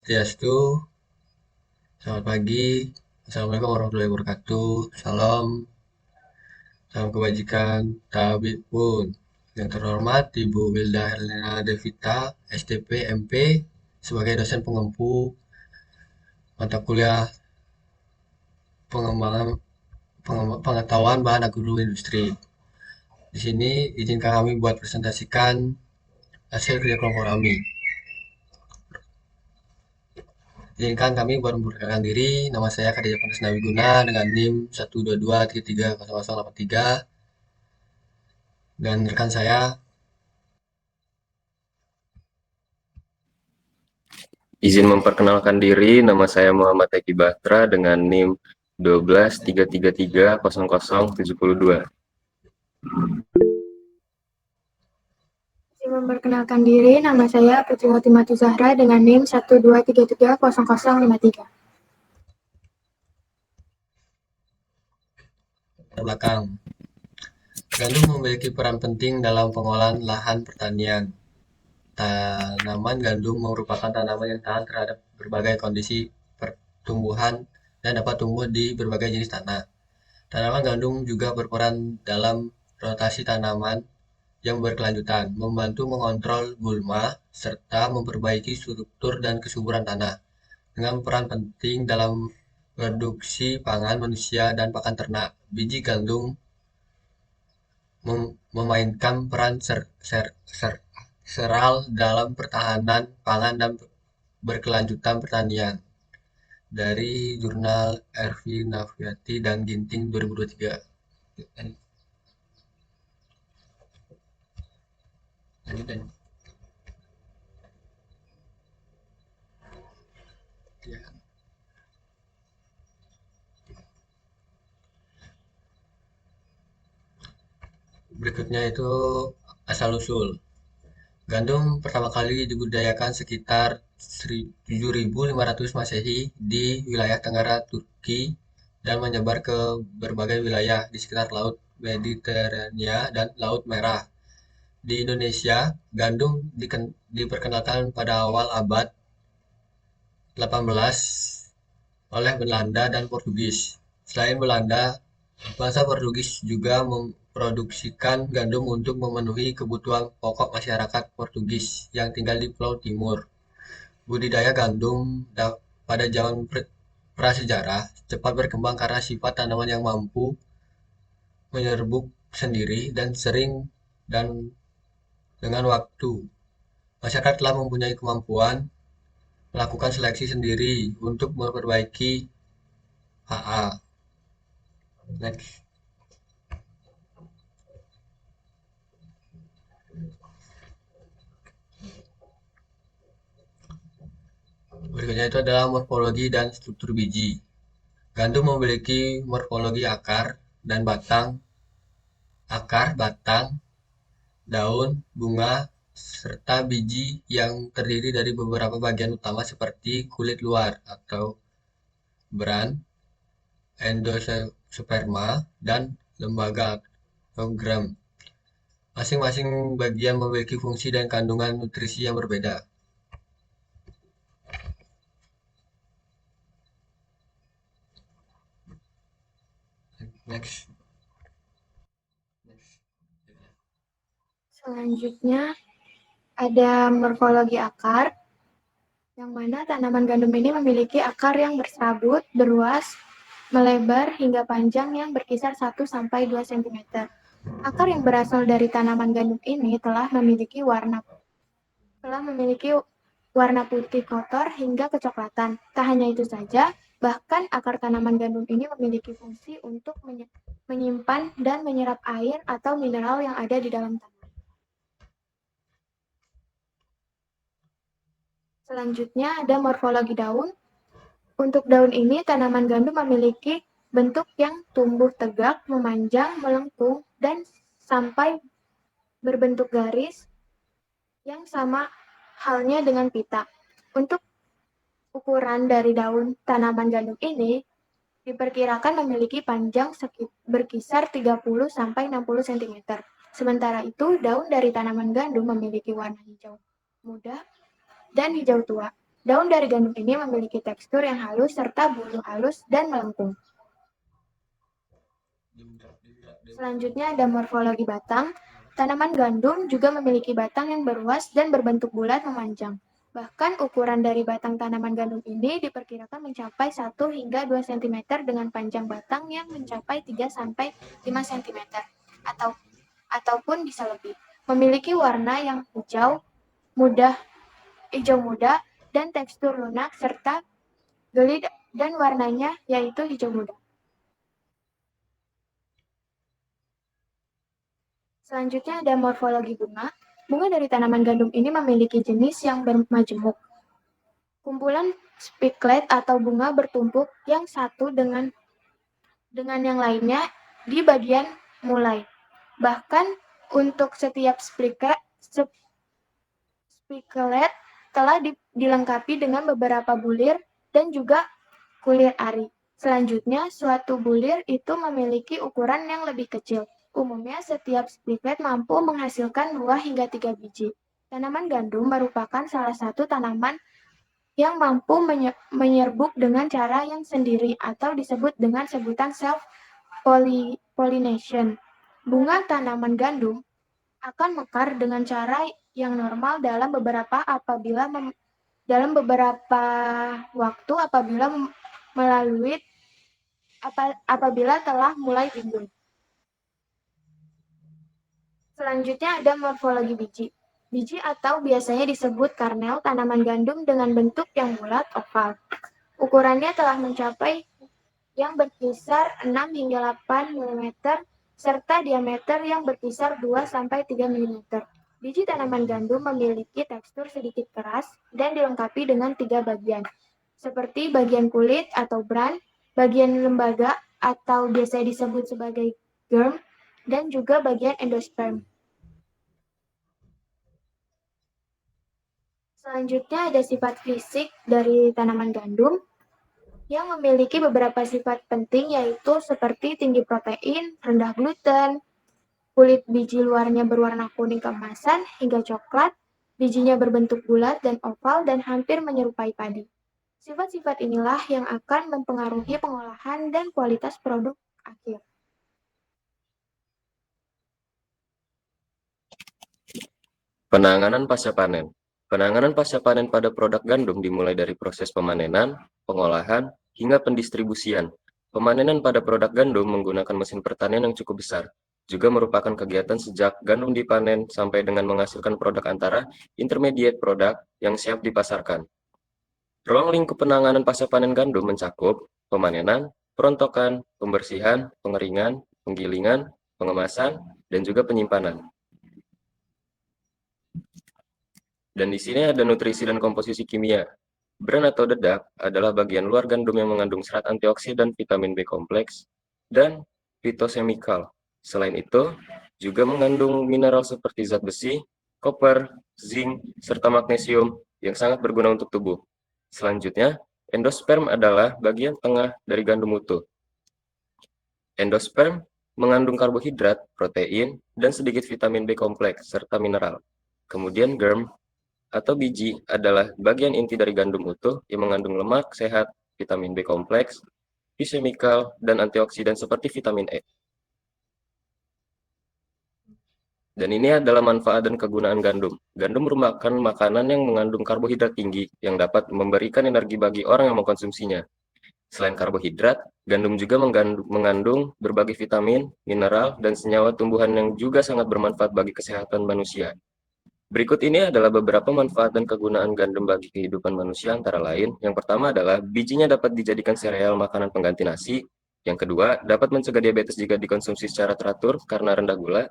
Swastiastu, selamat pagi, Assalamualaikum warahmatullahi wabarakatuh, salam, salam kebajikan, tabib pun. Yang terhormat Ibu Wilda Herlina Devita, STP, MP, sebagai dosen pengempu mata kuliah pengembangan pengetahuan bahan agroindustri. Di sini izinkan kami buat presentasikan hasil kerja kelompok kami. Izinkan kami buat memperkenalkan diri. Nama saya Khadijah Pantas Nawiguna dengan NIM 122330083 dan rekan saya. Izin memperkenalkan diri, nama saya Muhammad Eki Batra dengan NIM 123330072. Izin memperkenalkan diri, nama saya Putri Hotimatu Zahra dengan NIM 123330053. Belakang. Gandum memiliki peran penting dalam pengolahan lahan pertanian. Tanaman gandum merupakan tanaman yang tahan terhadap berbagai kondisi pertumbuhan dan dapat tumbuh di berbagai jenis tanah. Tanaman gandum juga berperan dalam rotasi tanaman yang berkelanjutan, membantu mengontrol gulma, serta memperbaiki struktur dan kesuburan tanah. Dengan peran penting dalam produksi pangan manusia dan pakan ternak, biji gandum memainkan peran seral dalam pertahanan pangan dan berkelanjutan pertanian. Dari jurnal Ervi Naviati dan Ginting 2023. Lanjut. Ya. Berikutnya itu asal-usul. Gandum pertama kali dibudidayakan sekitar 7.500 Masehi di wilayah Tenggara Turki dan menyebar ke berbagai wilayah di sekitar Laut Mediterania dan Laut Merah. Di Indonesia, gandum diperkenalkan pada awal abad 18 oleh Belanda dan Portugis. Selain Belanda, bangsa Portugis juga memproduksikan gandum untuk memenuhi kebutuhan pokok masyarakat Portugis yang tinggal di Pulau Timur. Budidaya gandum pada zaman prasejarah cepat berkembang karena sifat tanaman yang mampu menyerbuk sendiri dan sering dan dengan waktu. Masyarakat telah mempunyai kemampuan melakukan seleksi sendiri untuk memperbaiki HA. Next. Berikutnya itu adalah morfologi dan struktur biji. Gandum memiliki morfologi akar, batang, daun, bunga, serta biji yang terdiri dari beberapa bagian utama seperti kulit luar atau bran, endosperma, dan lembaga atau gram. Masing-masing bagian memiliki fungsi dan kandungan nutrisi yang berbeda. Next. Selanjutnya ada morfologi akar, yang mana tanaman gandum ini memiliki akar yang berserabut, berluas, melebar hingga panjang yang berkisar 1-2 cm. Akar yang berasal dari tanaman gandum ini telah memiliki warna putih kotor hingga kecoklatan. Tak hanya itu saja, bahkan akar tanaman gandum ini memiliki fungsi untuk menyimpan dan menyerap air atau mineral yang ada di dalam tanah. Selanjutnya ada morfologi daun. Untuk daun ini, tanaman gandum memiliki bentuk yang tumbuh tegak, memanjang, melengkung, dan sampai berbentuk garis yang sama halnya dengan pita. Untuk ukuran dari daun tanaman gandum ini diperkirakan memiliki panjang berkisar 30-60 cm. Sementara itu, daun dari tanaman gandum memiliki warna hijau muda dan hijau tua. Daun dari gandum ini memiliki tekstur yang halus serta bulu halus dan melengkung. Selanjutnya ada morfologi batang. Tanaman gandum juga memiliki batang yang berluas dan berbentuk bulat memanjang. Bahkan ukuran dari batang tanaman gandum ini diperkirakan mencapai 1 hingga 2 cm dengan panjang batang yang mencapai 3 sampai 5 cm ataupun bisa lebih. Memiliki warna yang hijau muda dan tekstur lunak serta geli dan warnanya yaitu hijau muda. Selanjutnya ada morfologi bunga. Bunga dari tanaman gandum ini memiliki jenis yang bermajemuk. Kumpulan spiklet atau bunga bertumpuk yang satu dengan yang lainnya di bagian mulai. Bahkan untuk setiap spiklet telah dilengkapi dengan beberapa bulir dan juga kulir ari. Selanjutnya, suatu bulir itu memiliki ukuran yang lebih kecil. Umumnya, setiap spiklet mampu menghasilkan 2 hingga 3 biji. Tanaman gandum merupakan salah satu tanaman yang mampu menyerbuk dengan cara yang sendiri atau disebut dengan sebutan self-pollination. Bunga tanaman gandum akan mekar dengan cara yang normal dalam beberapa waktu apabila telah mulai timbul. Selanjutnya ada morfologi biji. Biji atau biasanya disebut karnel tanaman gandum dengan bentuk yang bulat oval. Ukurannya telah mencapai yang berkisar 6 hingga 8 mm serta diameter yang berkisar 2 sampai 3 mm. Biji tanaman gandum memiliki tekstur sedikit keras dan dilengkapi dengan 3 bagian, seperti bagian kulit atau bran, bagian lembaga atau biasa disebut sebagai germ, dan juga bagian endosperm. Selanjutnya ada sifat fisik dari tanaman gandum yang memiliki beberapa sifat penting yaitu seperti tinggi protein, rendah gluten, kulit biji luarnya berwarna kuning keemasan hingga coklat, bijinya berbentuk bulat dan oval dan hampir menyerupai padi. Sifat-sifat inilah yang akan mempengaruhi pengolahan dan kualitas produk akhir. Penanganan pasca panen. Penanganan pasca panen pada produk gandum dimulai dari proses pemanenan, pengolahan, hingga pendistribusian. Pemanenan pada produk gandum menggunakan mesin pertanian yang cukup besar. Juga merupakan kegiatan sejak gandum dipanen sampai dengan menghasilkan produk antara intermediate produk yang siap dipasarkan. Ruang lingkup penanganan pasca panen gandum mencakup pemanenan, perontokan, pembersihan, pengeringan, penggilingan, pengemasan, dan juga penyimpanan. Dan di sini ada nutrisi dan komposisi kimia. Bran atau dedak adalah bagian luar gandum yang mengandung serat antioksidan, vitamin B kompleks, dan fitosemikal. Selain itu, juga mengandung mineral seperti zat besi, koper, zinc, serta magnesium yang sangat berguna untuk tubuh. Selanjutnya, endosperm adalah bagian tengah dari gandum utuh. Endosperm mengandung karbohidrat, protein, dan sedikit vitamin B kompleks, serta mineral. Kemudian germ atau biji adalah bagian inti dari gandum utuh yang mengandung lemak sehat, vitamin B kompleks, fisemikal, dan antioksidan seperti vitamin E. Dan ini adalah manfaat dan kegunaan gandum. Gandum merupakan makanan yang mengandung karbohidrat tinggi yang dapat memberikan energi bagi orang yang mengkonsumsinya. Selain karbohidrat, gandum juga mengandung berbagai vitamin, mineral, dan senyawa tumbuhan yang juga sangat bermanfaat bagi kesehatan manusia. Berikut ini adalah beberapa manfaat dan kegunaan gandum bagi kehidupan manusia antara lain. Yang pertama adalah bijinya dapat dijadikan sereal makanan pengganti nasi. Yang kedua, dapat mencegah diabetes jika dikonsumsi secara teratur karena rendah gula.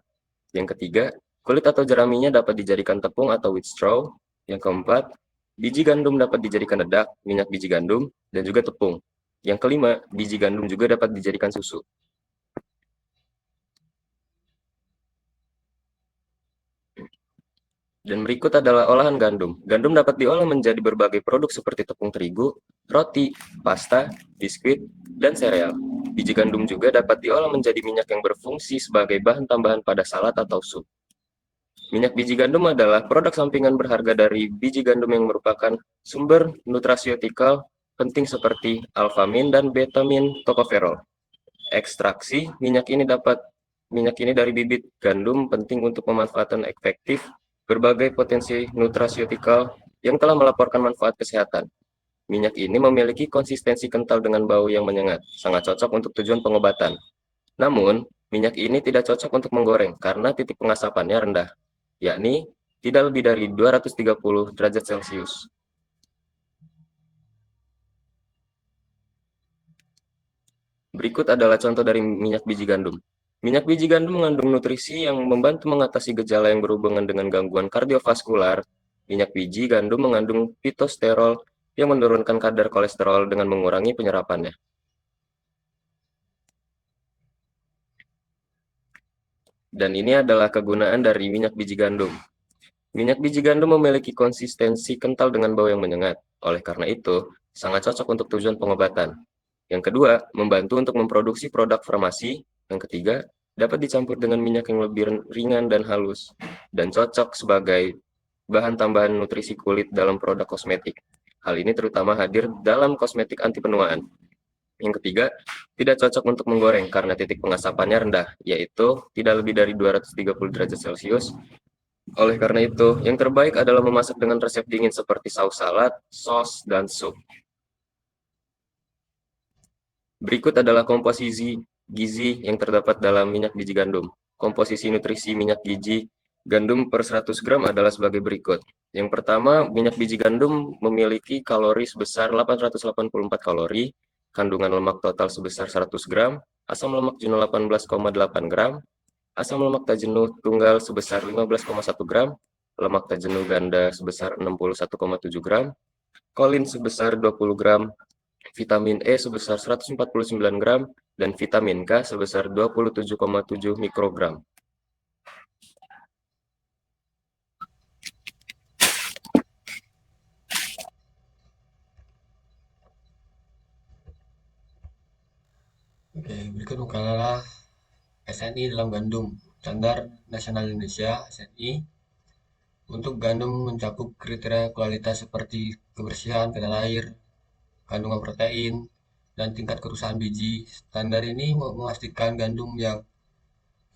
Yang ketiga, kulit atau jeraminya dapat dijadikan tepung atau wheat straw. Yang keempat, biji gandum dapat dijadikan dedak, minyak biji gandum, dan juga tepung. Yang kelima, biji gandum juga dapat dijadikan susu. Dan berikut adalah olahan gandum. Gandum dapat diolah menjadi berbagai produk seperti tepung terigu, roti, pasta, biskuit, dan sereal. Biji gandum juga dapat diolah menjadi minyak yang berfungsi sebagai bahan tambahan pada salad atau sup. Minyak biji gandum adalah produk sampingan berharga dari biji gandum yang merupakan sumber nutrasiotikal penting seperti alfamin dan betamin tokoferol. Ekstraksi minyak ini dari bibit gandum penting untuk pemanfaatan efektif berbagai potensi nutrasiotikal yang telah melaporkan manfaat kesehatan. Minyak ini memiliki konsistensi kental dengan bau yang menyengat, sangat cocok untuk tujuan pengobatan. Namun, minyak ini tidak cocok untuk menggoreng karena titik pengasapannya rendah, yakni tidak lebih dari 230 derajat Celcius. Berikut adalah contoh dari minyak biji gandum. Minyak biji gandum mengandung nutrisi yang membantu mengatasi gejala yang berhubungan dengan gangguan kardiovaskular. Minyak biji gandum mengandung fitosterol yang menurunkan kadar kolesterol dengan mengurangi penyerapannya. Dan ini adalah kegunaan dari minyak biji gandum. Minyak biji gandum memiliki konsistensi kental dengan bau yang menyengat. Oleh karena itu, sangat cocok untuk tujuan pengobatan. Yang kedua, membantu untuk memproduksi produk farmasi. Yang ketiga, dapat dicampur dengan minyak yang lebih ringan dan halus, dan cocok sebagai bahan tambahan nutrisi kulit dalam produk kosmetik. Hal ini terutama hadir dalam kosmetik anti penuaan. Yang ketiga, tidak cocok untuk menggoreng karena titik pengasapannya rendah, yaitu tidak lebih dari 230 derajat Celcius. Oleh karena itu, yang terbaik adalah memasak dengan resep dingin seperti saus salad, sos, dan sup. Berikut adalah komposisi gizi yang terdapat dalam minyak biji gandum. Komposisi nutrisi minyak biji gandum per 100 gram adalah sebagai berikut. Yang pertama, minyak biji gandum memiliki kalori sebesar 884 kalori, kandungan lemak total sebesar 100 gram, asam lemak jenuh 18,8 gram, asam lemak tak jenuh tunggal sebesar 15,1 gram, lemak tak jenuh ganda sebesar 61,7 gram, kolin sebesar 20 gram, vitamin E sebesar 149 gram, dan vitamin K sebesar 27,7 mikrogram. Oke, berikut adalah SNI dalam gandum. Standar Nasional Indonesia (SNI) untuk gandum mencakup kriteria kualitas seperti kebersihan kadar air, kandungan protein, dan tingkat kerusakan biji. Standar ini memastikan gandum yang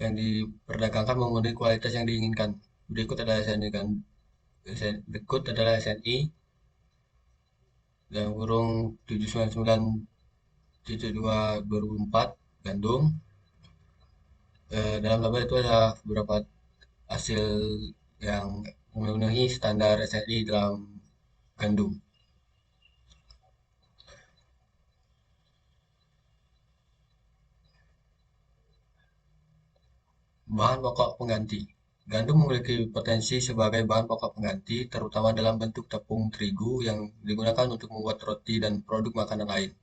diperdagangkan memenuhi kualitas yang diinginkan. Berikut adalah SNI dan burung 799.2 gandum. Dalam tabel itu ada beberapa hasil yang memenuhi standar SNI dalam gandum. Bahan pokok pengganti. Gandum memiliki potensi sebagai bahan pokok pengganti, terutama dalam bentuk tepung terigu yang digunakan untuk membuat roti dan produk makanan lain.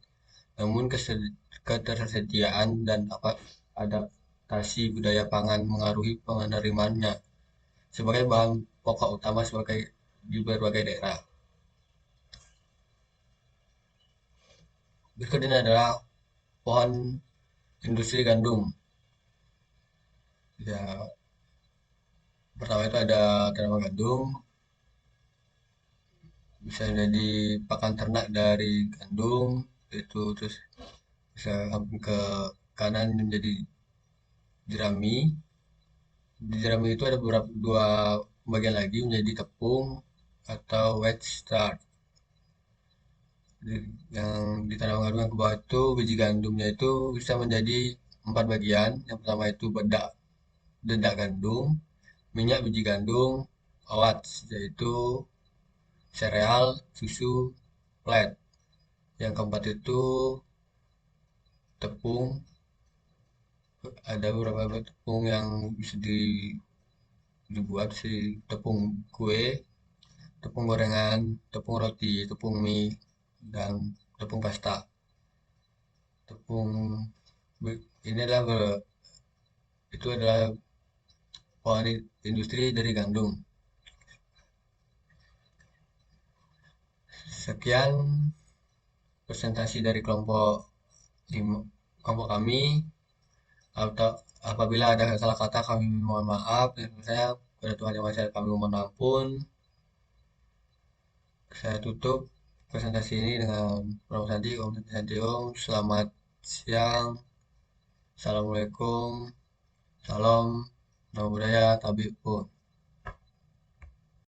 Namun ketersediaan dan adaptasi budaya pangan mengaruhi penerimaannya sebagai bahan pokok utama di berbagai daerah. Berikut ini adalah pohon industri gandum. Ya, pertama itu ada tanaman gandum, bisa jadi pakan ternak dari gandum, itu terus bisa ke kanan menjadi jerami. Di jerami itu ada dua bagian lagi menjadi tepung atau wheat starch. Yang ditanam gandum yang ke bawah itu biji gandumnya itu bisa menjadi 4 bagian. Yang pertama itu dedak gandum, minyak biji gandum, oats yaitu sereal, susu, flat. Yang keempat itu tepung. Ada beberapa tepung yang bisa dibuat tepung kue, tepung gorengan, tepung roti, tepung mie, dan tepung pasta. Tepung ini itu adalah pohon industri dari gandum. Sekian presentasi dari kelompok kami. Atau apabila ada salah kata kami mohon maaf. Saya Pada Tuhan yang Maha Esa kami mohon ampun. Saya tutup presentasi ini dengan Om Santi, Om Santi Om. Selamat siang. Assalamualaikum. Salam. Namo Buddhaya. Tabi pun.